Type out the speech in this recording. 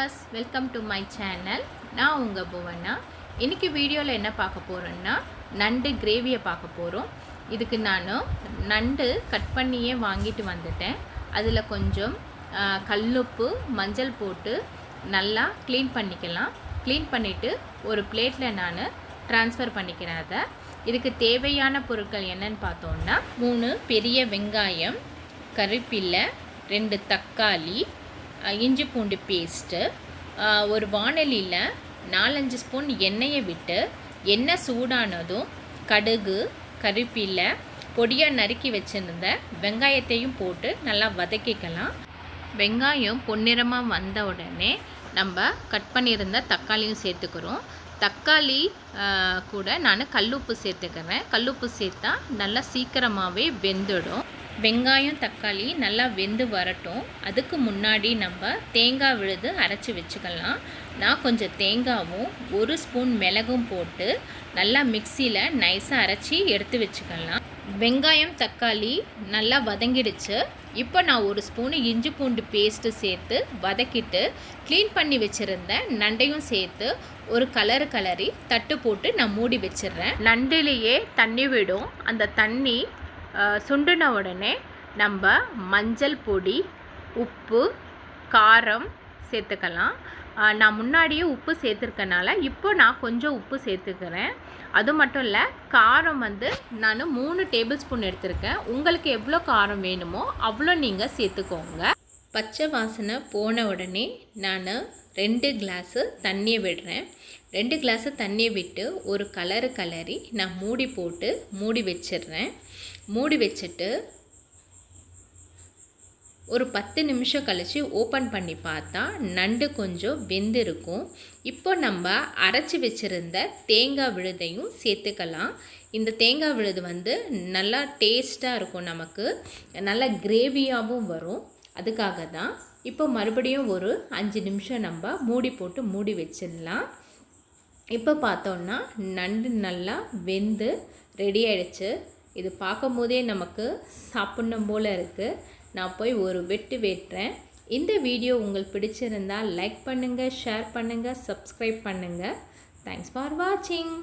Viewers, welcome to my channel. நான் உங்கள் புவனா. இன்றைக்கி வீடியோவில் என்ன பார்க்க போகிறோன்னா, நண்டு கிரேவியை பார்க்க போகிறோம். இதுக்கு நான் நண்டு கட் பண்ணியே வாங்கிட்டு வந்துட்டேன். அதில் கொஞ்சம் கல்லுப்பு, மஞ்சள் போட்டு நல்லா க்ளீன் பண்ணிக்கலாம். க்ளீன் பண்ணிவிட்டு ஒரு பிளேட்டில் நான் ட்ரான்ஸ்ஃபர் பண்ணிக்கிறேன். அதை இதுக்கு தேவையான பொருட்கள் என்னன்னு பார்த்தோன்னா, 3 பெரிய வெங்காயம், கறிப்பில்லை, 2 தக்காளி, இஞ்சி பூண்டு பேஸ்ட்டு, ஒரு வாணலியில் 4-5 ஸ்பூன் எண்ணெயை விட்டு எண்ணெய் சூடானதும் கடுகு, கறிப்பில்லை, பொடியாக நறுக்கி வச்சுருந்த வெங்காயத்தையும் போட்டு நல்லா வதக்கிக்கலாம். வெங்காயம் பொன்னிறமாக வந்த உடனே நம்ம கட் பண்ணியிருந்த தக்காளியும் சேர்த்துக்கிறோம். தக்காளி கூட நான் கல்லுப்பு சேர்த்துக்கிறேன். கல்லுப்பு சேர்த்தா நல்லா சீக்கிரமாகவே வெந்துடும். வெங்காயம் தக்காளி நல்லா வெந்து வரட்டும். அதுக்கு முன்னாடி நம்ம தேங்காய் விழுது அரைச்சி வச்சுக்கலாம். நான் கொஞ்சம் தேங்காவும் 1 ஸ்பூன் மிளகும் போட்டு நல்லா மிக்சியில் நைஸாக அரைச்சி எடுத்து வச்சுக்கலாம். வெங்காயம் தக்காளி நல்லா வதங்கிடுச்சு. இப்போ நான் 1 ஸ்பூனு இஞ்சி பூண்டு பேஸ்ட்டு சேர்த்து வதக்கிட்டு க்ளீன் பண்ணி வச்சுருந்த நண்டையும் சேர்த்து ஒரு கலரி தட்டு போட்டு நான் மூடி வச்சிடுறேன். நண்டிலேயே தண்ணி விடும். அந்த தண்ணி சுண்டின உடனே நம்ம மஞ்சள் பொடி, உப்பு, காரம் சேர்த்துக்கலாம். நான் முன்னாடியே உப்பு சேர்த்துருக்கனால இப்போ நான் கொஞ்சம் உப்பு சேர்த்துக்கிறேன். அது மட்டும் இல்லை, காரம் நான் 3 டேபிள் ஸ்பூன் எடுத்திருக்கேன். உங்களுக்கு எவ்வளோ காரம் வேணுமோ அவ்வளோ நீங்கள் சேர்த்துக்கோங்க. பச்சை வாசனை போன உடனே நான் 2 கிளாஸு தண்ணியை விடுறேன். 2 கிளாஸு தண்ணியை விட்டு ஒரு கலரி நான் மூடி போட்டு மூடி வச்சிடுறேன். மூடி வச்சுட்டு ஒரு 10 நிமிஷம் கழித்து ஓப்பன் பண்ணி பார்த்தா நண்டு கொஞ்சம் வெந்திருக்கும். இப்போ நம்ம அரைச்சி வச்சுருந்த தேங்காய் விழுதையும் சேர்த்துக்கலாம். இந்த தேங்காய் விழுது நல்லா டேஸ்ட்டாக இருக்கும், நமக்கு நல்லா கிரேவியாகவும் வரும். அதுக்காக தான் இப்போ மறுபடியும் ஒரு 5 நிமிஷம் நம்ம மூடி போட்டு மூடி வச்சிடலாம். இப்போ பார்த்தோன்னா நண்டு நல்லா வெந்து ரெடி ஆகிடுச்சு. இது பார்க்கும் போதே நமக்கு சாப்பிட்ணும் போல் இருக்குது. நான் போய் ஒரு வெட்டு வெட்டுறேன். இந்த வீடியோ உங்களுக்கு பிடிச்சிருந்தால் லைக் பண்ணுங்கள், ஷேர் பண்ணுங்கள், சப்ஸ்கிரைப் பண்ணுங்கள். தேங்க்ஸ் ஃபார் வாட்சிங்.